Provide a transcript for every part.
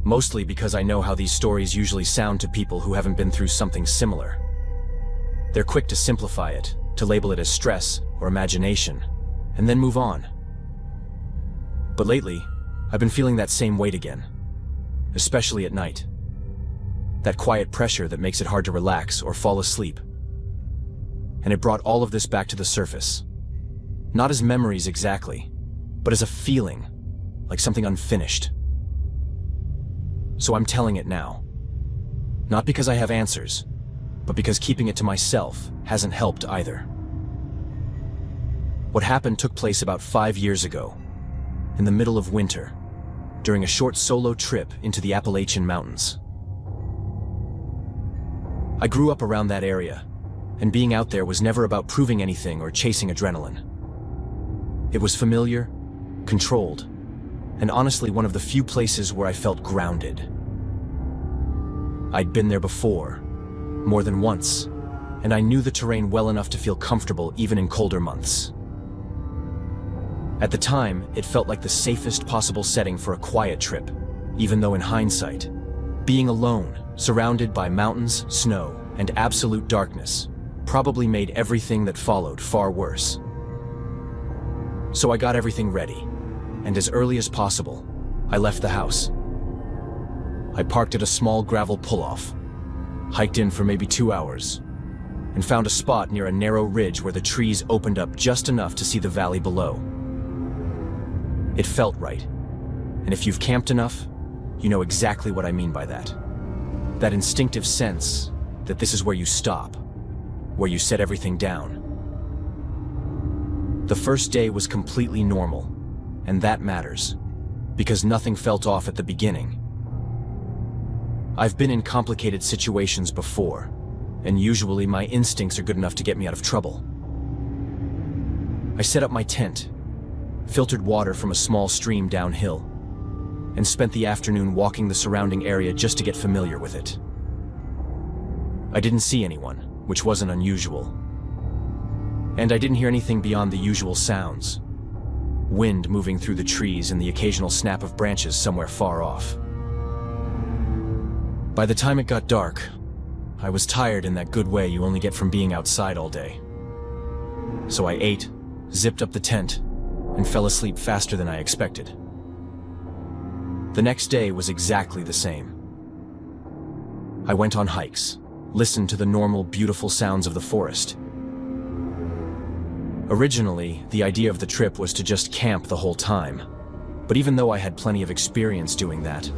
mostly because I know how these stories usually sound to people who haven't been through something similar. They're quick to simplify it, to label it as stress or imagination, and then move on. But lately, I've been feeling that same weight again, especially at night. That quiet pressure that makes it hard to relax or fall asleep. And it brought all of this back to the surface. Not as memories exactly, but as a feeling, like something unfinished. So I'm telling it now. Not because I have answers, but because keeping it to myself hasn't helped either. What happened took place about 5 years ago, in the middle of winter, during a short solo trip into the Appalachian Mountains. I grew up around that area, and being out there was never about proving anything or chasing adrenaline. It was familiar, controlled, and honestly one of the few places where I felt grounded. I'd been there before, more than once, and I knew the terrain well enough to feel comfortable even in colder months. At the time, it felt like the safest possible setting for a quiet trip, even though in hindsight, being alone, surrounded by mountains, snow, and absolute darkness, probably made everything that followed far worse. So I got everything ready, and as early as possible, I left the house. I parked at a small gravel pull-off, hiked in for maybe 2 hours, and found a spot near a narrow ridge where the trees opened up just enough to see the valley below. It felt right, and if you've camped enough, you know exactly what I mean by that. That instinctive sense that this is where you stop, where you set everything down. The first day was completely normal, and that matters, because nothing felt off at the beginning. I've been in complicated situations before, and usually my instincts are good enough to get me out of trouble. I set up my tent, filtered water from a small stream downhill, and spent the afternoon walking the surrounding area just to get familiar with it. I didn't see anyone, which wasn't unusual. And I didn't hear anything beyond the usual sounds. Wind moving through the trees and the occasional snap of branches somewhere far off. By the time it got dark, I was tired in that good way you only get from being outside all day. So I ate, zipped up the tent, and fell asleep faster than I expected. The next day was exactly the same. I went on hikes, listened to the normal, beautiful sounds of the forest. Originally, the idea of the trip was to just camp the whole time, but even though I had plenty of experience doing that,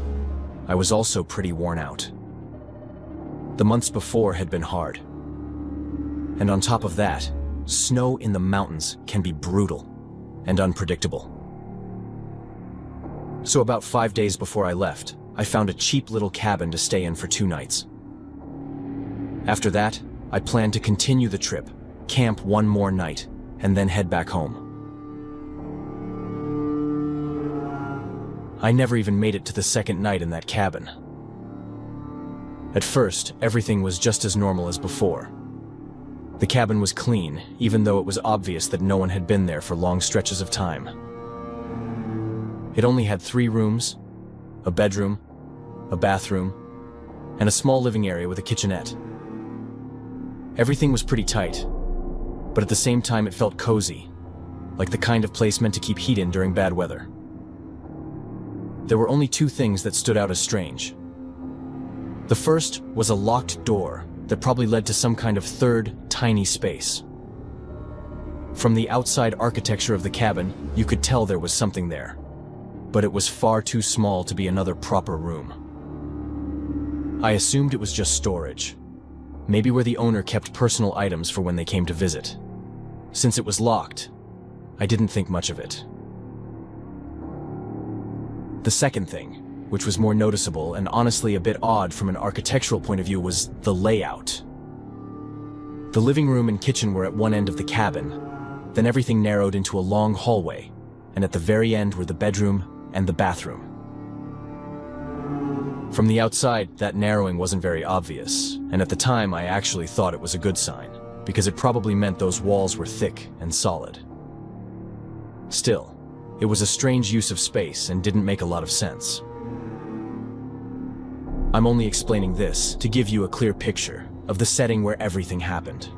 I was also pretty worn out. The months before had been hard. And on top of that, snow in the mountains can be brutal and unpredictable. So about 5 days before I left, I found a cheap little cabin to stay in for 2 nights. After that, I planned to continue the trip, camp one more night, and then head back home. I never even made it to the second night in that cabin. At first, everything was just as normal as before. The cabin was clean, even though it was obvious that no one had been there for long stretches of time. It only had 3 rooms, a bedroom, a bathroom, and a small living area with a kitchenette. Everything was pretty tight, but at the same time it felt cozy, like the kind of place meant to keep heat in during bad weather. There were only 2 things that stood out as strange. The first was a locked door that probably led to some kind of third, tiny space. From the outside architecture of the cabin, you could tell there was something there, but it was far too small to be another proper room. I assumed it was just storage, maybe where the owner kept personal items for when they came to visit. Since it was locked, I didn't think much of it. The second thing, which was more noticeable and honestly a bit odd from an architectural point of view, was the layout. The living room and kitchen were at one end of the cabin, then everything narrowed into a long hallway, and at the very end were the bedroom and the bathroom. From the outside, that narrowing wasn't very obvious, and at the time I actually thought it was a good sign, because it probably meant those walls were thick and solid. Still, it was a strange use of space and didn't make a lot of sense. I'm only explaining this to give you a clear picture of the setting where everything happened.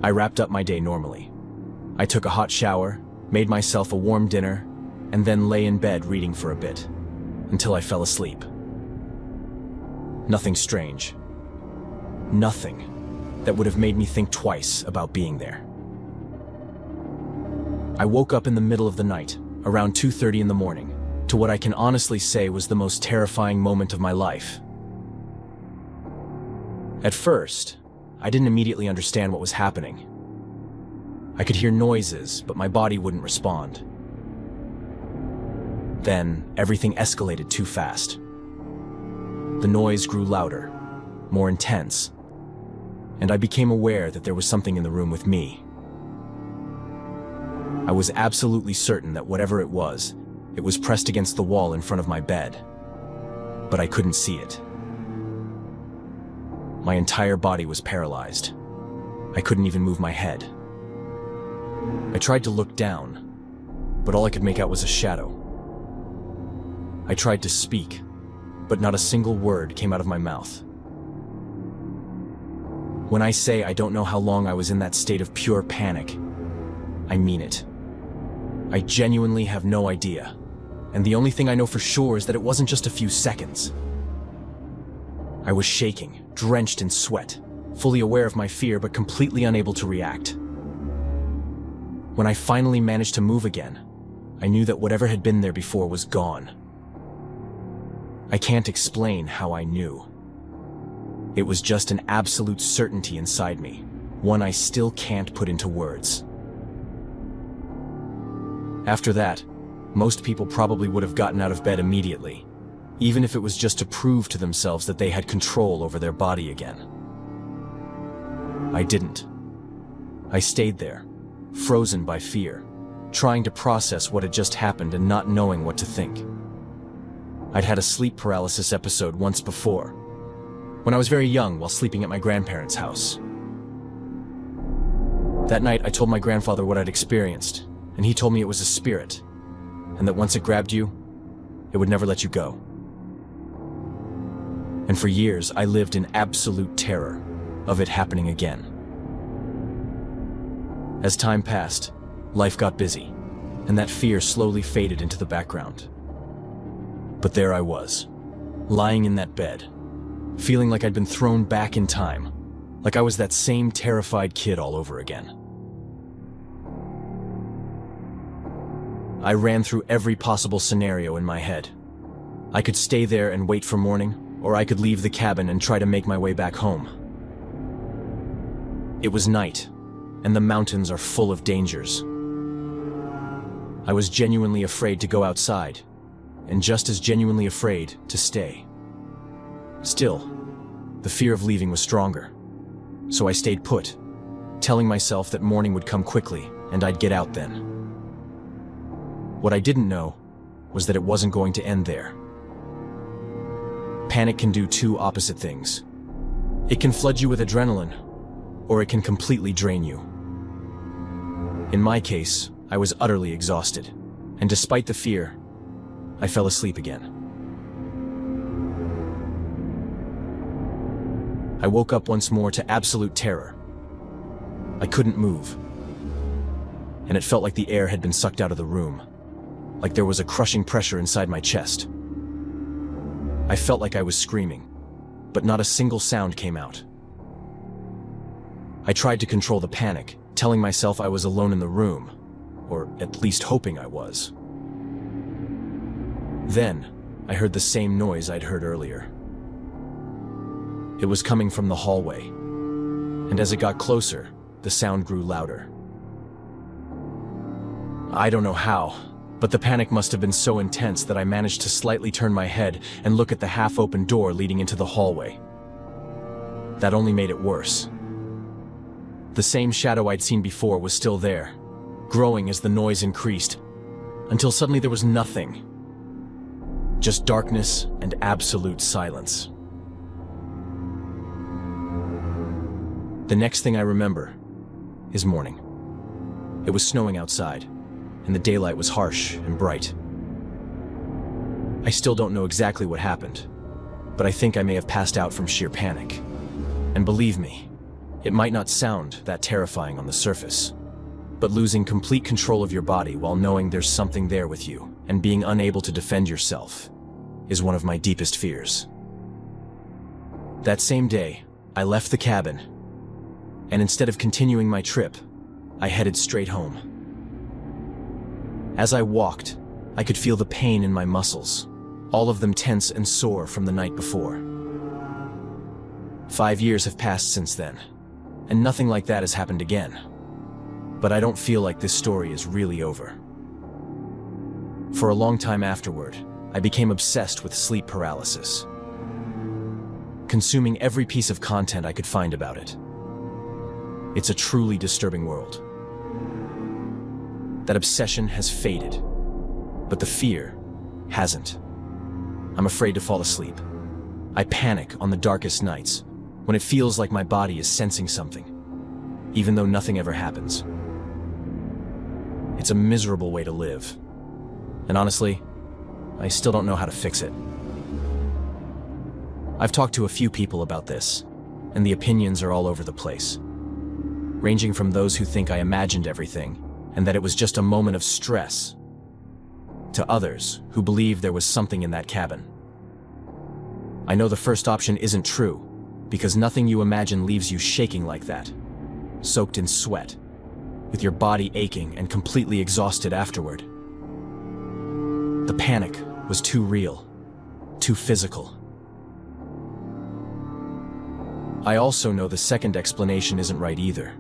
I wrapped up my day normally. I took a hot shower, made myself a warm dinner, and then lay in bed reading for a bit, until I fell asleep. Nothing strange. Nothing that would have made me think twice about being there. I woke up in the middle of the night, around 2:30 in the morning, to what I can honestly say was the most terrifying moment of my life. At first, I didn't immediately understand what was happening. I could hear noises, but my body wouldn't respond. Then, everything escalated too fast. The noise grew louder, more intense, and I became aware that there was something in the room with me. I was absolutely certain that whatever it was pressed against the wall in front of my bed, but I couldn't see it. My entire body was paralyzed. I couldn't even move my head. I tried to look down, but all I could make out was a shadow. I tried to speak, but not a single word came out of my mouth. When I say I don't know how long I was in that state of pure panic, I mean it. I genuinely have no idea, and the only thing I know for sure is that it wasn't just a few seconds. I was shaking, drenched in sweat, fully aware of my fear but completely unable to react. When I finally managed to move again, I knew that whatever had been there before was gone. I can't explain how I knew. It was just an absolute certainty inside me, one I still can't put into words. After that, most people probably would have gotten out of bed immediately, even if it was just to prove to themselves that they had control over their body again. I didn't. I stayed there, frozen by fear, trying to process what had just happened and not knowing what to think. I'd had a sleep paralysis episode once before, when I was very young while sleeping at my grandparents' house. That night, I told my grandfather what I'd experienced, and he told me it was a spirit, and that once it grabbed you, it would never let you go. And for years, I lived in absolute terror of it happening again. As time passed, life got busy, and that fear slowly faded into the background. But there I was, lying in that bed, feeling like I'd been thrown back in time, like I was that same terrified kid all over again. I ran through every possible scenario in my head. I could stay there and wait for morning, or I could leave the cabin and try to make my way back home. It was night, and the mountains are full of dangers. I was genuinely afraid to go outside, and just as genuinely afraid to stay. Still, the fear of leaving was stronger, so I stayed put, telling myself that morning would come quickly and I'd get out then. What I didn't know was that it wasn't going to end there. Panic can do two opposite things. It can flood you with adrenaline, or it can completely drain you. In my case, I was utterly exhausted, and despite the fear, I fell asleep again. I woke up once more to absolute terror. I couldn't move, and it felt like the air had been sucked out of the room, like there was a crushing pressure inside my chest. I felt like I was screaming, but not a single sound came out. I tried to control the panic, telling myself I was alone in the room, or at least hoping I was. Then, I heard the same noise I'd heard earlier. It was coming from the hallway, and as it got closer, the sound grew louder. I don't know how, but the panic must have been so intense that I managed to slightly turn my head and look at the half-open door leading into the hallway. That only made it worse. The same shadow I'd seen before was still there, growing as the noise increased, until suddenly there was nothing. Just darkness and absolute silence. The next thing I remember is morning. It was snowing outside, and the daylight was harsh and bright. I still don't know exactly what happened, but I think I may have passed out from sheer panic. And believe me, it might not sound that terrifying on the surface, but losing complete control of your body while knowing there's something there with you and being unable to defend yourself is one of my deepest fears. That same day, I left the cabin, and instead of continuing my trip, I headed straight home. As I walked, I could feel the pain in my muscles, all of them tense and sore from the night before. 5 years have passed since then, and nothing like that has happened again. But I don't feel like this story is really over. For a long time afterward, I became obsessed with sleep paralysis, consuming every piece of content I could find about it. It's a truly disturbing world. That obsession has faded, but the fear hasn't. I'm afraid to fall asleep. I panic on the darkest nights, when it feels like my body is sensing something, even though nothing ever happens. It's a miserable way to live, and honestly, I still don't know how to fix it. I've talked to a few people about this, and the opinions are all over the place, ranging from those who think I imagined everything and that it was just a moment of stress, to others who believe there was something in that cabin. I know the first option isn't true, because nothing you imagine leaves you shaking like that, soaked in sweat, with your body aching and completely exhausted afterward. The panic was too real, too physical. I also know the second explanation isn't right either.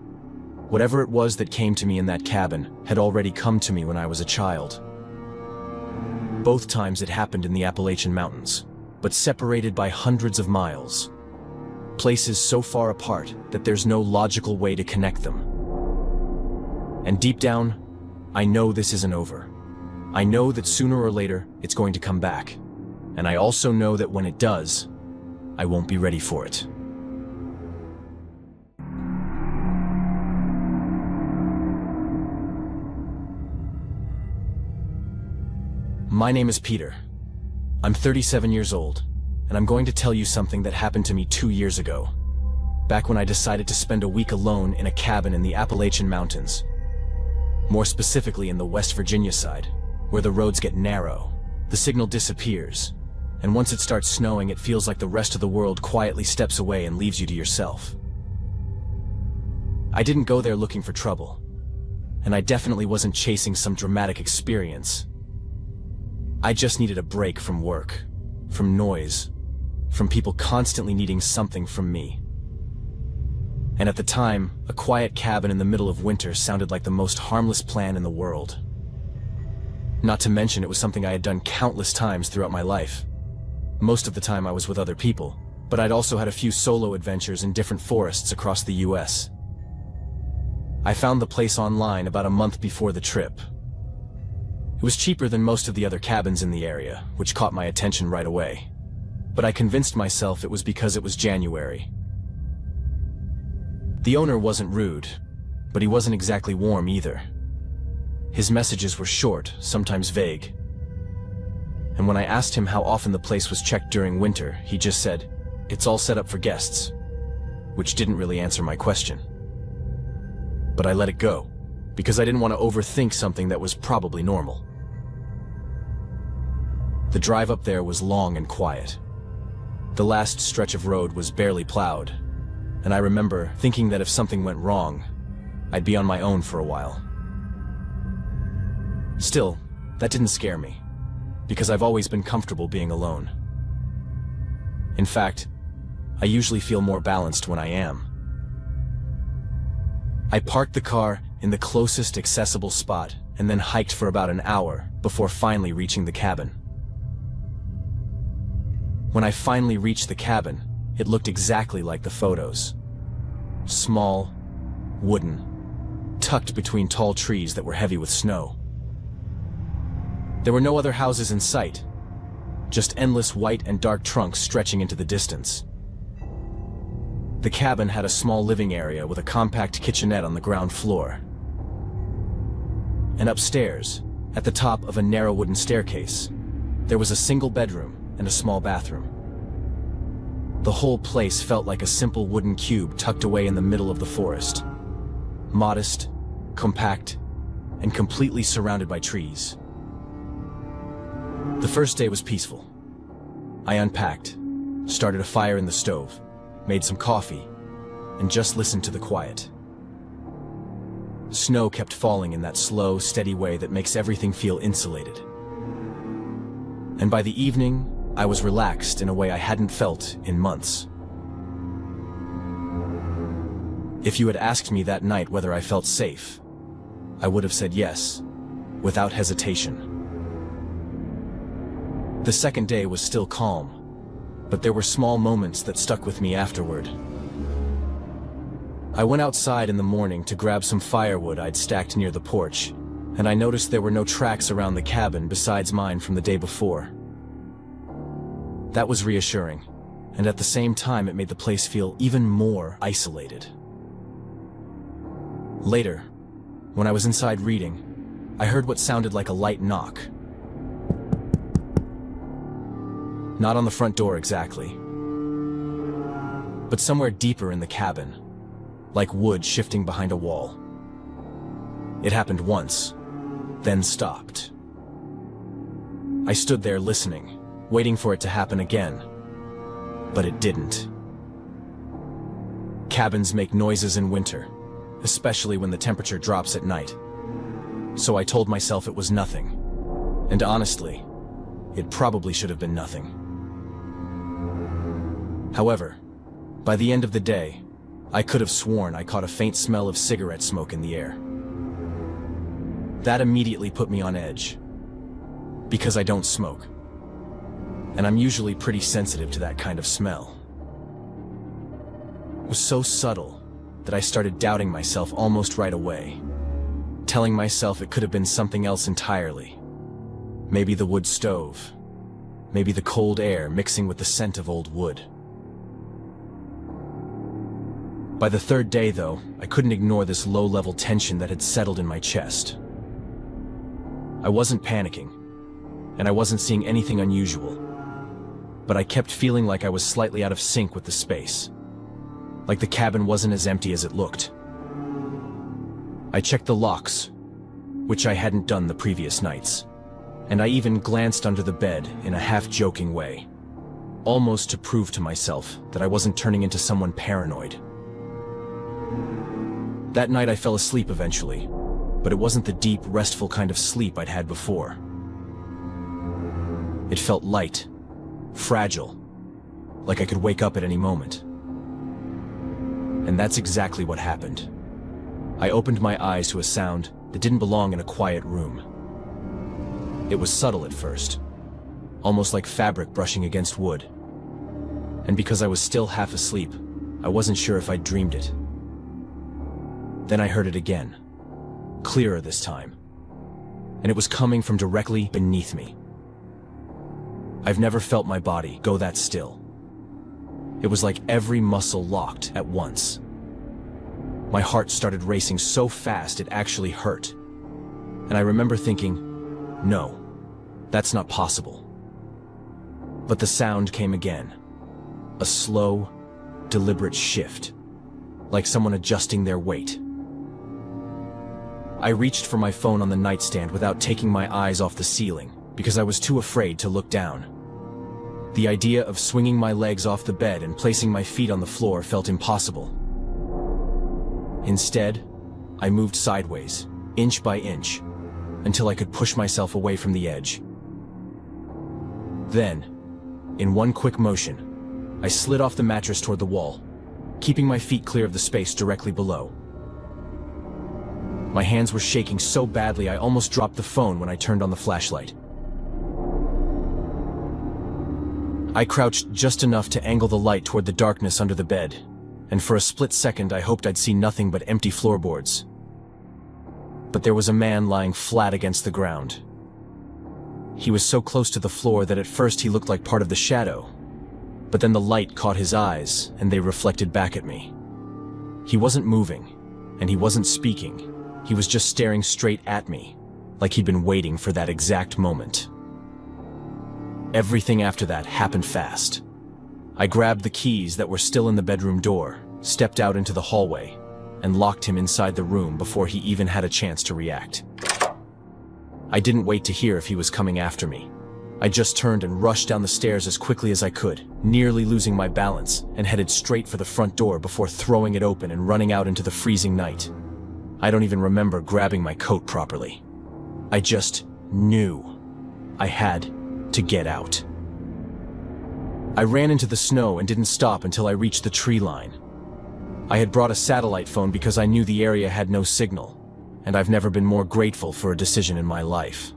Whatever it was that came to me in that cabin had already come to me when I was a child. Both times it happened in the Appalachian Mountains, but separated by hundreds of miles. Places so far apart that there's no logical way to connect them. And deep down, I know this isn't over. I know that sooner or later it's going to come back. And I also know that when it does, I won't be ready for it. My name is Peter. I'm 37 years old, and I'm going to tell you something that happened to me 2 years ago, back when I decided to spend a week alone in a cabin in the Appalachian Mountains. More specifically in the West Virginia side, where the roads get narrow, the signal disappears, and once it starts snowing it feels like the rest of the world quietly steps away and leaves you to yourself. I didn't go there looking for trouble, and I definitely wasn't chasing some dramatic experience. I just needed a break from work, from noise, from people constantly needing something from me. And at the time, a quiet cabin in the middle of winter sounded like the most harmless plan in the world. Not to mention it was something I had done countless times throughout my life. Most of the time I was with other people, but I'd also had a few solo adventures in different forests across the US. I found the place online about a month before the trip. It was cheaper than most of the other cabins in the area, which caught my attention right away. But I convinced myself it was because it was January. The owner wasn't rude, but he wasn't exactly warm either. His messages were short, sometimes vague. And when I asked him how often the place was checked during winter, he just said, "It's all set up for guests," which didn't really answer my question. But I let it go, because I didn't want to overthink something that was probably normal. The drive up there was long and quiet. The last stretch of road was barely plowed, and I remember thinking that if something went wrong, I'd be on my own for a while. Still, that didn't scare me, because I've always been comfortable being alone. In fact, I usually feel more balanced when I am. I parked the car in the closest accessible spot and then hiked for about an hour before finally reaching the cabin. When I finally reached the cabin, it looked exactly like the photos. Small, wooden, tucked between tall trees that were heavy with snow. There were no other houses in sight, just endless white and dark trunks stretching into the distance. The cabin had a small living area with a compact kitchenette on the ground floor. And upstairs, at the top of a narrow wooden staircase, there was a single bedroom and a small bathroom. The whole place felt like a simple wooden cube tucked away in the middle of the forest. Modest, compact, and completely surrounded by trees. The first day was peaceful. I unpacked, started a fire in the stove, made some coffee, and just listened to the quiet. Snow kept falling in that slow, steady way that makes everything feel insulated. And by the evening, I was relaxed in a way I hadn't felt in months. If you had asked me that night whether I felt safe, I would have said yes, without hesitation. The second day was still calm, but there were small moments that stuck with me afterward. I went outside in the morning to grab some firewood I'd stacked near the porch, and I noticed there were no tracks around the cabin besides mine from the day before. That was reassuring, and at the same time it made the place feel even more isolated. Later, when I was inside reading, I heard what sounded like a light knock. Not on the front door exactly, but somewhere deeper in the cabin, like wood shifting behind a wall. It happened once, then stopped. I stood there listening, waiting for it to happen again, but it didn't. Cabins make noises in winter, especially when the temperature drops at night. So I told myself it was nothing, and honestly, it probably should have been nothing. However, by the end of the day, I could have sworn I caught a faint smell of cigarette smoke in the air. That immediately put me on edge, because I don't smoke, and I'm usually pretty sensitive to that kind of smell. It was so subtle that I started doubting myself almost right away, telling myself it could have been something else entirely. Maybe the wood stove, maybe the cold air mixing with the scent of old wood. By the third day, though, I couldn't ignore this low-level tension that had settled in my chest. I wasn't panicking, and I wasn't seeing anything unusual, but I kept feeling like I was slightly out of sync with the space, like the cabin wasn't as empty as it looked. I checked the locks, which I hadn't done the previous nights, and I even glanced under the bed in a half-joking way, almost to prove to myself that I wasn't turning into someone paranoid. That night I fell asleep eventually, but it wasn't the deep, restful kind of sleep I'd had before. It felt light, fragile, like I could wake up at any moment. And that's exactly what happened. I opened my eyes to a sound that didn't belong in a quiet room. It was subtle at first, almost like fabric brushing against wood. And because I was still half asleep, I wasn't sure if I'd dreamed it. Then I heard it again, clearer this time, and it was coming from directly beneath me. I've never felt my body go that still. It was like every muscle locked at once. My heart started racing so fast it actually hurt, and I remember thinking, no, that's not possible. But the sound came again, a slow, deliberate shift, like someone adjusting their weight. I reached for my phone on the nightstand without taking my eyes off the ceiling, because I was too afraid to look down. The idea of swinging my legs off the bed and placing my feet on the floor felt impossible. Instead, I moved sideways, inch by inch, until I could push myself away from the edge. Then, in one quick motion, I slid off the mattress toward the wall, keeping my feet clear of the space directly below. My hands were shaking so badly I almost dropped the phone when I turned on the flashlight. I crouched just enough to angle the light toward the darkness under the bed, and for a split second I hoped I'd see nothing but empty floorboards. But there was a man lying flat against the ground. He was so close to the floor that at first he looked like part of the shadow, but then the light caught his eyes and they reflected back at me. He wasn't moving, and he wasn't speaking. He was just staring straight at me, like he'd been waiting for that exact moment. Everything after that happened fast. I grabbed the keys that were still in the bedroom door, stepped out into the hallway, and locked him inside the room before he even had a chance to react. I didn't wait to hear if he was coming after me. I just turned and rushed down the stairs as quickly as I could, nearly losing my balance, and headed straight for the front door before throwing it open and running out into the freezing night. I don't even remember grabbing my coat properly. I just knew I had to get out. I ran into the snow and didn't stop until I reached the tree line. I had brought a satellite phone because I knew the area had no signal, and I've never been more grateful for a decision in my life.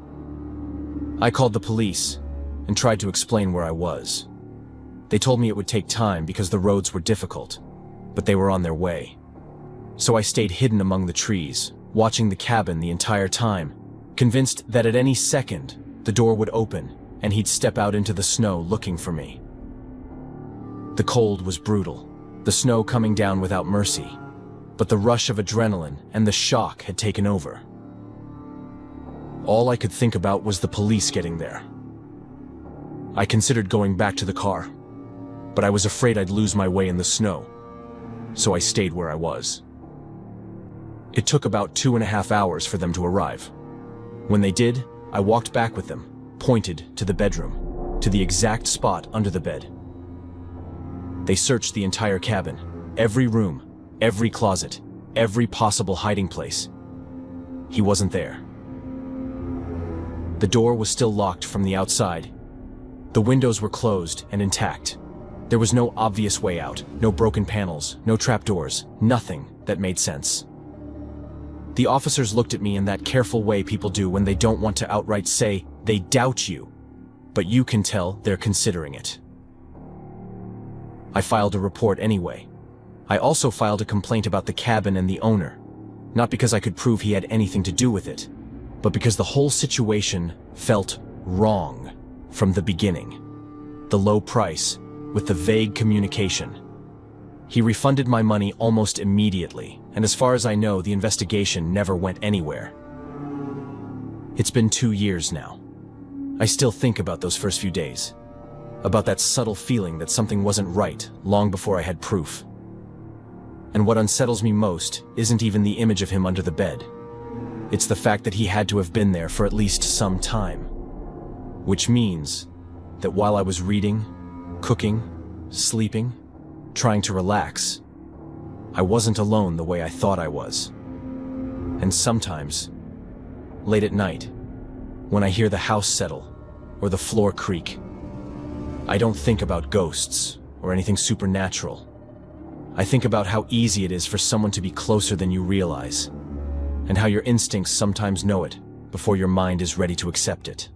I called the police and tried to explain where I was. They told me it would take time because the roads were difficult, but they were on their way. So I stayed hidden among the trees, watching the cabin the entire time, convinced that at any second the door would open and he'd step out into the snow looking for me. The cold was brutal, the snow coming down without mercy, but the rush of adrenaline and the shock had taken over. All I could think about was the police getting there. I considered going back to the car, but I was afraid I'd lose my way in the snow, so I stayed where I was. It took about 2.5 hours for them to arrive. When they did, I walked back with them, pointed to the bedroom, to the exact spot under the bed. They searched the entire cabin, every room, every closet, every possible hiding place. He wasn't there. The door was still locked from the outside. The windows were closed and intact. There was no obvious way out, no broken panels, no trapdoors, nothing that made sense. The officers looked at me in that careful way people do when they don't want to outright say they doubt you, but you can tell they're considering it. I filed a report anyway. I also filed a complaint about the cabin and the owner, not because I could prove he had anything to do with it, but because the whole situation felt wrong from the beginning. The low price, with the vague communication. He refunded my money almost immediately, and as far as I know, the investigation never went anywhere. It's been 2 years now. I still think about those first few days, about that subtle feeling that something wasn't right long before I had proof. And what unsettles me most isn't even the image of him under the bed. It's the fact that he had to have been there for at least some time. Which means that while I was reading, cooking, sleeping, trying to relax, I wasn't alone the way I thought I was. And sometimes, late at night, when I hear the house settle or the floor creak, I don't think about ghosts or anything supernatural. I think about how easy it is for someone to be closer than you realize, and how your instincts sometimes know it before your mind is ready to accept it.